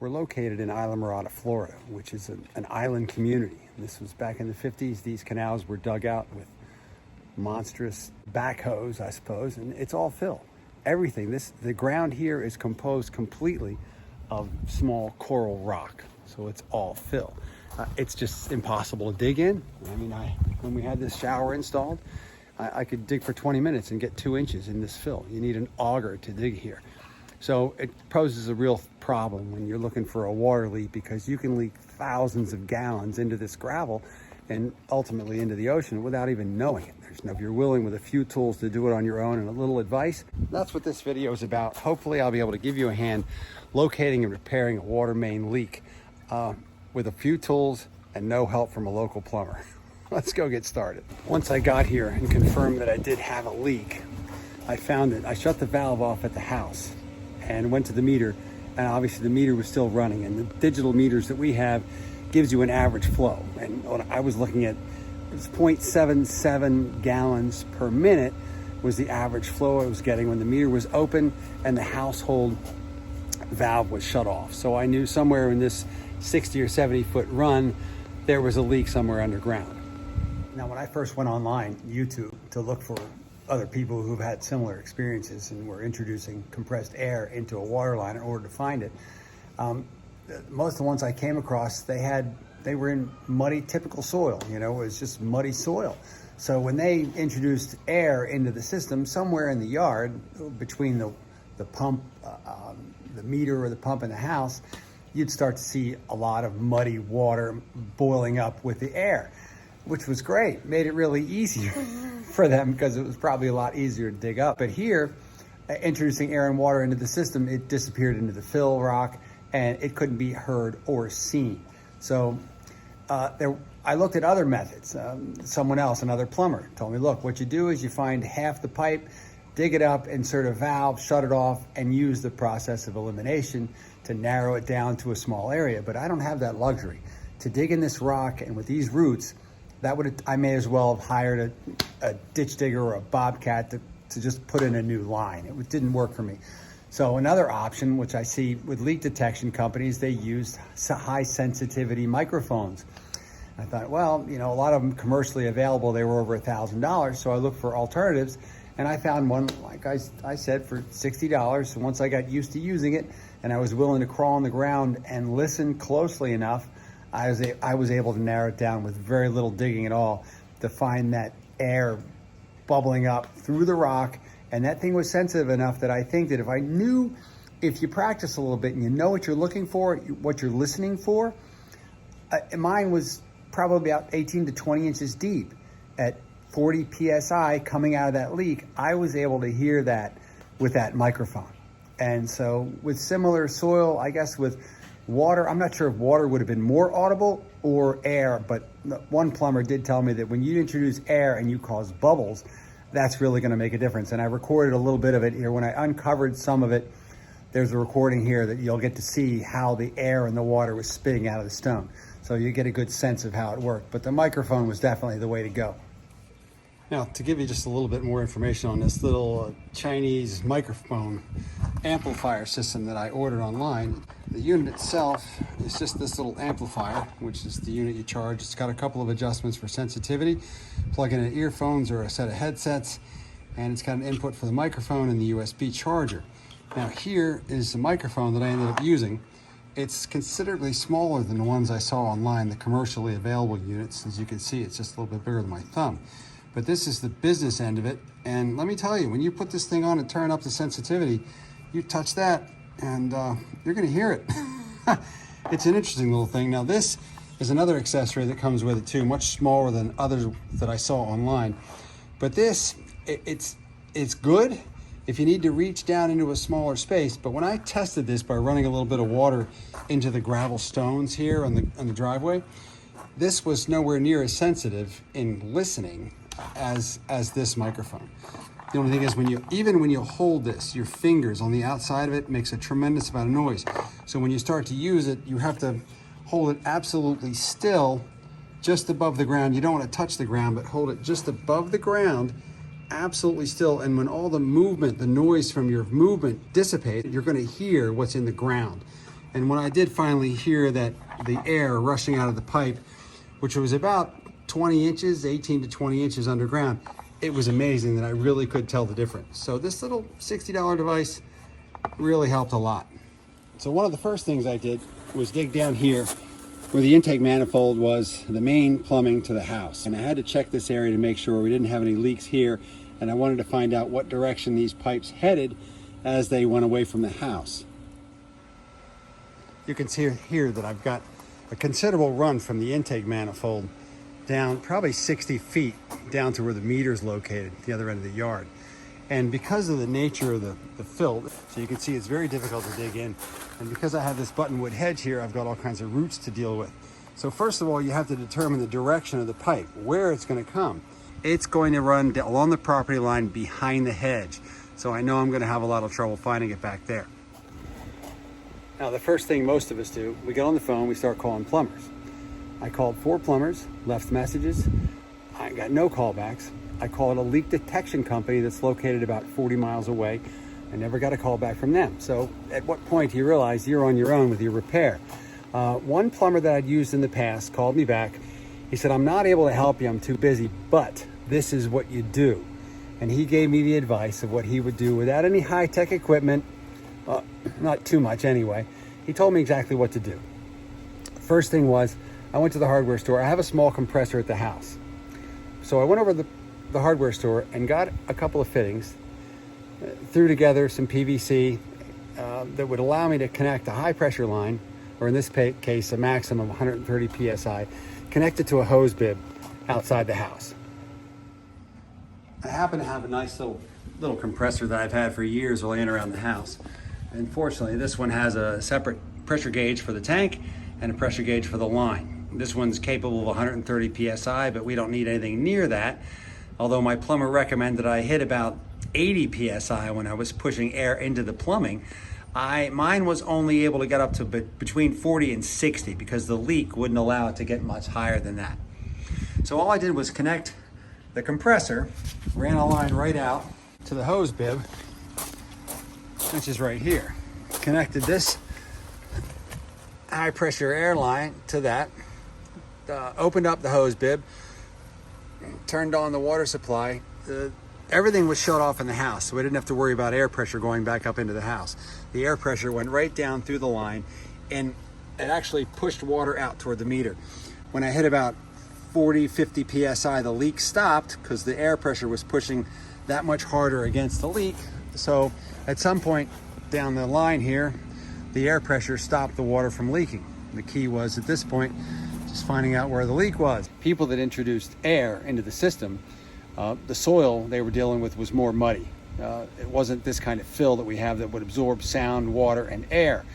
We're located in Islamorada, Florida, which is an island community. This was back in the 50s. These canals were dug out with monstrous backhoes, I suppose, and it's all fill. Everything, the ground here is composed completely of small coral rock, so it's all fill. It's just impossible to dig in. I mean, when we had this shower installed, I could dig for 20 minutes and get 2 inches in this fill. You need an auger to dig here. So it poses a real problem when you're looking for a water leak, because you can leak thousands of gallons into this gravel and ultimately into the ocean without even knowing it. If you're willing, with a few tools, to do it on your own and a little advice, that's what this video is about. Hopefully I'll be able to give you a hand locating and repairing a water main leak with a few tools and no help from a local plumber. Let's go get started. Once I got here and confirmed that I did have a leak, I found it. I shut the valve off at the house and went to the meter, and obviously the meter was still running, and the digital meters that we have gives you an average flow. And what I was looking at, it was 0.77 gallons per minute was the average flow I was getting when the meter was open and the household valve was shut off. So I knew somewhere in this 60 or 70 foot run, there was a leak somewhere underground. Now, when I first went online, YouTube, to look for other people who've had similar experiences and were introducing compressed air into a water line in order to find it, most of the ones I came across, they were in muddy, typical soil. You know, it was just muddy soil. So when they introduced air into the system, somewhere in the yard, between the pump, the meter or the pump in the house, you'd start to see a lot of muddy water boiling up with the air, which was great. Made it really easier for them, because it was probably a lot easier to dig up. But here, introducing air and water into the system, it disappeared into the fill rock and it couldn't be heard or seen. So I looked at other methods. Someone else, another plumber, told me, look, what you do is you find half the pipe, dig it up, insert a valve, shut it off, and use the process of elimination to narrow it down to a small area. But I don't have that luxury. To dig in this rock and with these roots, I may as well have hired a ditch digger or a bobcat to just put in a new line. It didn't work for me. So another option, which I see with leak detection companies, they use high sensitivity microphones. I thought, well, you know, a lot of them commercially available, they were over $1,000. So I looked for alternatives, and I found one, like I said, for $60. So once I got used to using it and I was willing to crawl on the ground and listen closely enough, I was able to narrow it down with very little digging at all to find that air bubbling up through the rock. And that thing was sensitive enough that I think that if you practice a little bit and you know what you're looking for, what you're listening for, mine was probably about 18 to 20 inches deep at 40 PSI coming out of that leak. I was able to hear that with that microphone. And so with similar soil, I guess with water, I'm not sure if water would have been more audible or air, but one plumber did tell me that when you introduce air and you cause bubbles, that's really going to make a difference. And I recorded a little bit of it here. When I uncovered some of it, there's a recording here that you'll get to see how the air and the water was spitting out of the stone. So you get a good sense of how it worked. But the microphone was definitely the way to go. Now, to give you just a little bit more information on this little Chinese microphone amplifier system that I ordered online, the unit itself is just this little amplifier, which is the unit you charge. It's got a couple of adjustments for sensitivity, plug in earphones or a set of headsets, and it's got an input for the microphone and the USB charger. Now, here is the microphone that I ended up using. It's considerably smaller than the ones I saw online, the commercially available units. As you can see, it's just a little bit bigger than my thumb. But this is the business end of it. And let me tell you, when you put this thing on and turn up the sensitivity, you touch that and you're gonna hear it. It's an interesting little thing. Now, this is another accessory that comes with it too, much smaller than others that I saw online. But this, it's good if you need to reach down into a smaller space. But when I tested this by running a little bit of water into the gravel stones here on the driveway, this was nowhere near as sensitive in listening as this microphone. The only thing is, even when you hold this, your fingers on the outside of it makes a tremendous amount of noise. So when you start to use it, you have to hold it absolutely still, just above the ground. You don't want to touch the ground, but hold it just above the ground, absolutely still. And when all the movement, the noise from your movement dissipates, you're going to hear what's in the ground. And when I did finally hear that the air rushing out of the pipe, which was about 20 inches, 18 to 20 inches underground, it was amazing that I really could tell the difference. So this little $60 device really helped a lot. So one of the first things I did was dig down here where the intake manifold was the main plumbing to the house. And I had to check this area to make sure we didn't have any leaks here. And I wanted to find out what direction these pipes headed as they went away from the house. You can see here that I've got a considerable run from the intake manifold down probably 60 feet down to where the meter is located, the other end of the yard. And because of the nature of the fill, so you can see it's very difficult to dig in. And because I have this buttonwood hedge here, I've got all kinds of roots to deal with. So first of all, you have to determine the direction of the pipe, where it's going to come. It's going to run along the property line behind the hedge. So I know I'm going to have a lot of trouble finding it back there. Now, the first thing most of us do, we get on the phone, we start calling plumbers. I called 4 plumbers, left messages. I got no callbacks. I called a leak detection company that's located about 40 miles away. I never got a call back from them. So at what point do you realize you're on your own with your repair? One plumber that I'd used in the past called me back. He said, I'm not able to help you, I'm too busy, but this is what you do. And he gave me the advice of what he would do without any high-tech equipment. Not too much anyway. He told me exactly what to do. First thing was, I went to the hardware store. I have a small compressor at the house. So I went over to the hardware store and got a couple of fittings, threw together some PVC that would allow me to connect a high pressure line, or in this case, a maximum of 130 PSI, connected to a hose bib outside the house. I happen to have a nice little compressor that I've had for years laying around the house. Unfortunately, this one has a separate pressure gauge for the tank and a pressure gauge for the line. This one's capable of 130 PSI, but we don't need anything near that. Although my plumber recommended I hit about 80 PSI when I was pushing air into the plumbing, mine was only able to get up to between 40 and 60 because the leak wouldn't allow it to get much higher than that. So all I did was connect the compressor, ran a line right out to the hose bib, which is right here. Connected this high pressure air line to that, opened up the hose bib, turned on the water supply. Everything was shut off in the house, so we didn't have to worry about air pressure going back up into the house. The air pressure went right down through the line, and it actually pushed water out toward the meter. When I hit about 40, 50 PSI, the leak stopped because the air pressure was pushing that much harder against the leak. So at some point down the line here, the air pressure stopped the water from leaking. The key was at this point, just finding out where the leak was. People that introduced air into the system, the soil they were dealing with was more muddy. It wasn't this kind of fill that we have that would absorb sound, water, and air.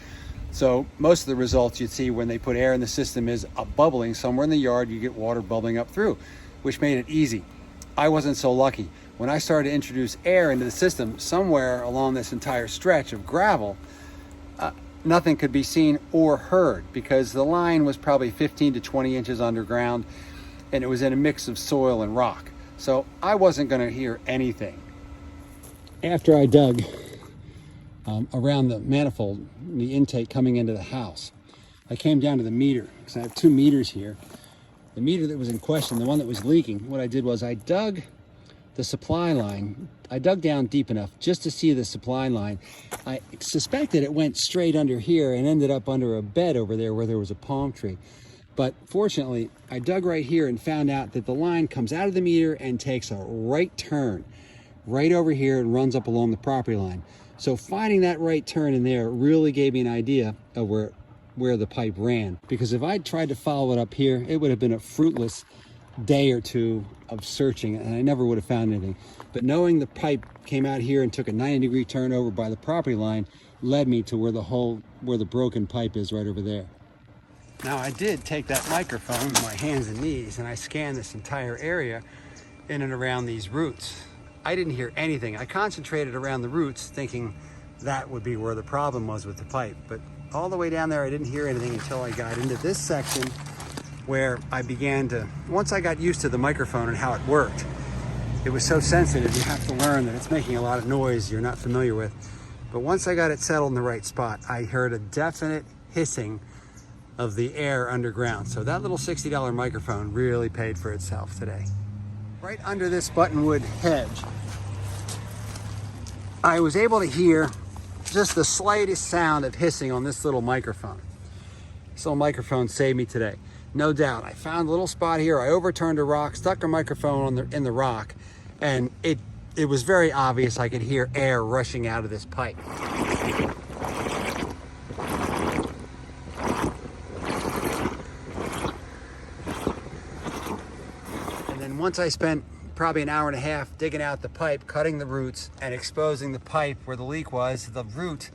So most of the results you'd see when they put air in the system is a bubbling somewhere in the yard. You get water bubbling up through, which made it easy. I wasn't so lucky. When I started to introduce air into the system, somewhere along this entire stretch of gravel, nothing could be seen or heard because the line was probably 15 to 20 inches underground and it was in a mix of soil and rock. So I wasn't going to hear anything. After I dug around the manifold, the intake coming into the house, I came down to the meter because I have 2 meters here. The meter that was in question, the one that was leaking, what I did was I dug the supply line. I dug down deep enough just to see the supply line. I suspected it went straight under here and ended up under a bed over there where there was a palm tree. But fortunately, I dug right here and found out that the line comes out of the meter and takes a right turn right over here and runs up along the property line. So finding that right turn in there really gave me an idea of where the pipe ran. Because if I'd tried to follow it up here, it would have been a fruitless day or two of searching and I never would have found anything. But knowing the pipe came out here and took a 90-degree turn over by the property line led me to where the broken pipe is right over there. Now I did take that microphone with my hands and knees and I scanned this entire area in and around these roots. I didn't hear anything. I concentrated around the roots thinking that would be where the problem was with the pipe. But all the way down there I didn't hear anything until I got into this section where I began to, once I got used to the microphone and how it worked, it was so sensitive, you have to learn that it's making a lot of noise you're not familiar with. But once I got it settled in the right spot, I heard a definite hissing of the air underground. So that little $60 microphone really paid for itself today. Right under this buttonwood hedge, I was able to hear just the slightest sound of hissing on this little microphone. This little microphone saved me today. No doubt. I found a little spot here. I overturned a rock, stuck a microphone in the rock, and it was very obvious I could hear air rushing out of this pipe. And then once I spent probably an hour and a half digging out the pipe, cutting the roots, and exposing the pipe where the leak was, the root,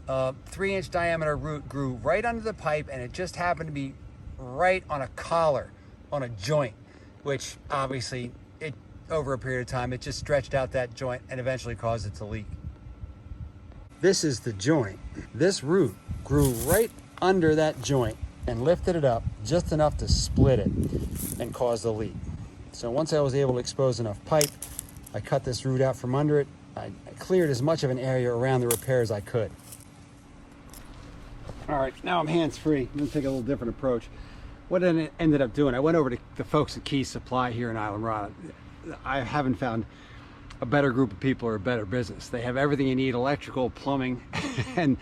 3-inch diameter root, grew right under the pipe, and it just happened to be right on a collar, on a joint, which obviously, over a period of time, it just stretched out that joint and eventually caused it to leak. This is the joint. This root grew right under that joint and lifted it up just enough to split it and cause the leak. So once I was able to expose enough pipe, I cut this root out from under it. I cleared as much of an area around the repair as I could. All right, now I'm hands-free. I'm gonna take a little different approach. What I ended up doing, I went over to the folks at Key Supply here in Islamorada. I haven't found a better group of people or a better business. They have everything you need, electrical, plumbing, and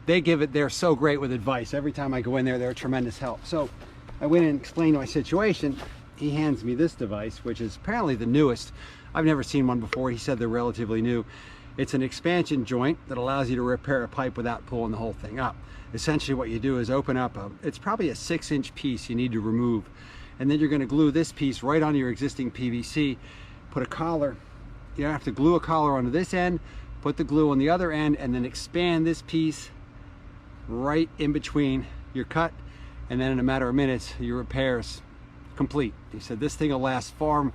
they're so great with advice. Every time I go in there, they're a tremendous help. So I went in and explained my situation. He hands me this device, which is apparently the newest. I've never seen one before. He said they're relatively new. It's an expansion joint that allows you to repair a pipe without pulling the whole thing up. Essentially what you do is open up it's probably a 6-inch piece you need to remove. And then you're gonna glue this piece right onto your existing PVC, put a collar. You have to glue a collar onto this end, put the glue on the other end, and then expand this piece right in between your cut. And then in a matter of minutes, your repair's complete. He said this thing will last far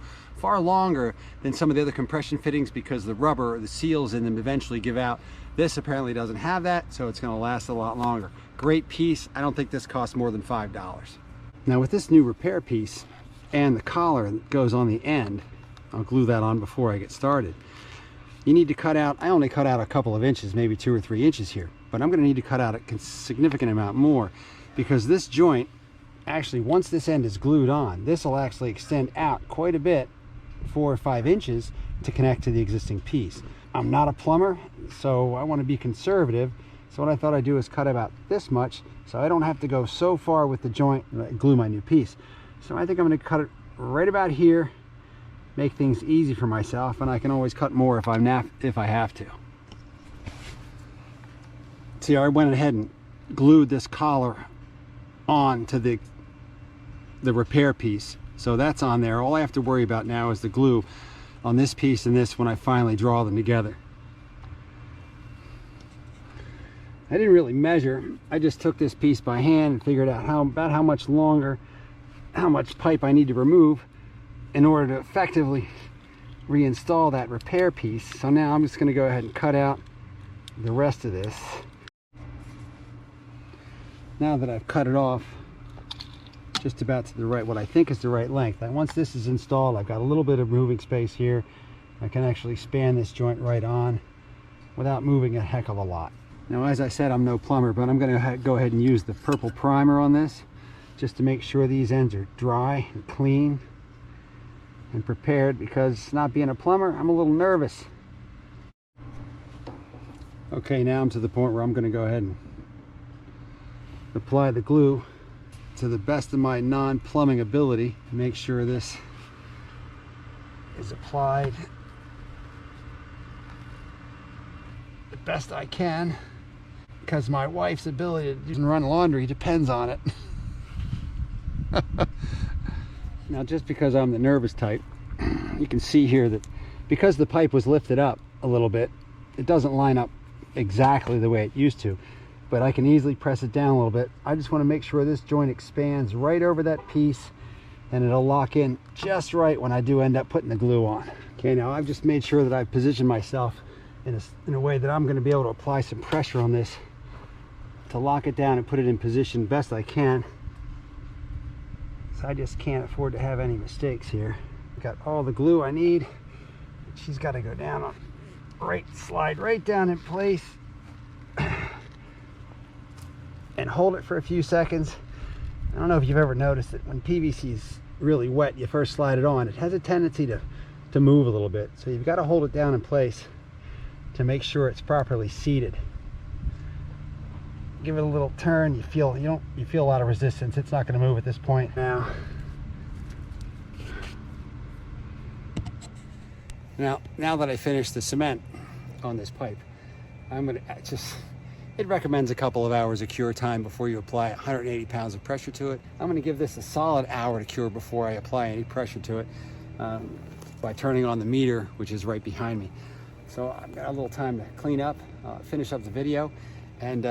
longer than some of the other compression fittings because the rubber, the seals in them eventually give out. This apparently doesn't have that, so it's going to last a lot longer. Great piece. I don't think this costs more than $5. Now with this new repair piece and the collar that goes on the end, I'll glue that on before I get started. You need to cut out, I only cut out a couple of inches, maybe 2 or 3 inches here, but I'm going to need to cut out a significant amount more because this joint, actually once this end is glued on, this will actually extend out quite a bit, 4 or 5 inches, to connect to the existing piece. I'm not a plumber, so I want to be conservative. So what I thought I'd do is cut about this much so I don't have to go so far with the joint and glue my new piece. So I think I'm going to cut it right about here, make things easy for myself, and I can always cut more if I have to. See, I went ahead and glued this collar on to the repair piece. So that's on there. All I have to worry about now is the glue on this piece and this when I finally draw them together. I didn't really measure. I just took this piece by hand and figured out about how much longer, how much pipe I need to remove in order to effectively reinstall that repair piece. So now I'm just going to go ahead and cut out the rest of this. Now that I've cut it off just about to the right, what I think is the right length. And once this is installed, I've got a little bit of moving space here. I can actually span this joint right on without moving a heck of a lot. Now, as I said, I'm no plumber, but I'm going to go ahead and use the purple primer on this just to make sure these ends are dry and clean and prepared, because not being a plumber, I'm a little nervous. Okay, now I'm to the point where I'm going to go ahead and apply the glue to the best of my non-plumbing ability to make sure this is applied the best I can, because my wife's ability to run laundry depends on it. Now, just because I'm the nervous type, you can see here that because the pipe was lifted up a little bit, it doesn't line up exactly the way it used to, but I can easily press it down a little bit. I just want to make sure this joint expands right over that piece, and it'll lock in just right when I do end up putting the glue on. Okay, now I've just made sure that I've positioned myself in a way that I'm going to be able to apply some pressure on this to lock it down and put it in position best I can. So I just can't afford to have any mistakes here. Got all the glue I need. She's got to go down on slide right down in place. and hold it for a few seconds. I don't know if you've ever noticed it. When PVC is really wet, you first slide it on, it has a tendency to move a little bit. So you've got to hold it down in place to make sure it's properly seated. Give it a little turn. You feel a lot of resistance. It's not going to move at this point. Now that I finished the cement on this pipe, I'm going to it recommends a couple of hours of cure time before you apply 180 pounds of pressure to it. I'm going to give this a solid hour to cure before I apply any pressure to it by turning on the meter, which is right behind me. So I've got a little time to clean up, finish up the video, and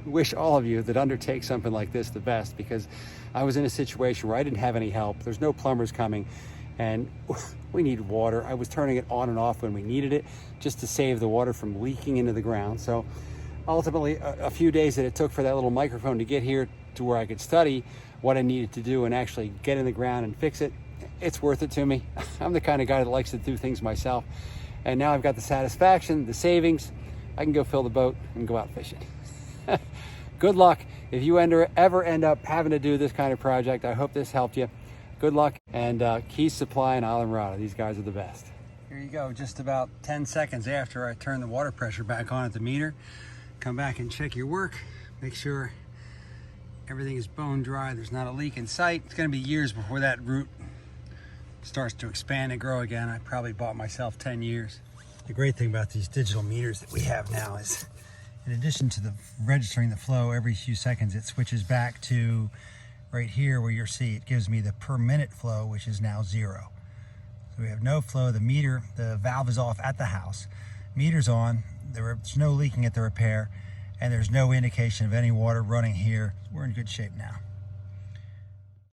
wish all of you that undertake something like this the best, because I was in a situation where I didn't have any help. There's no plumbers coming, and we need water. I was turning it on and off when we needed it just to save the water from leaking into the ground. So ultimately, a few days that it took for that little microphone to get here to where I could study what I needed to do and actually get in the ground and fix it, it's worth it to me. I'm the kind of guy that likes to do things myself. And now I've got the satisfaction, the savings. I can go fill the boat and go out fishing. Good luck if you ever end up having to do this kind of project. I hope this helped you. Good luck, and Keys Supply and Islamorada. These guys are the best. Here you go, just about 10 seconds after I turn the water pressure back on at the meter. Come back and check your work. Make sure everything is bone dry. There's not a leak in sight. It's gonna be years before that root starts to expand and grow again. I probably bought myself 10 years. The great thing about these digital meters that we have now is, in addition to the registering the flow every few seconds, it switches back to right here where you'll see it gives me the per minute flow, which is now 0. So we have no flow. The meter, the valve is off at the house. Meter's on. There's no leaking at the repair, and there's no indication of any water running here. We're in good shape now.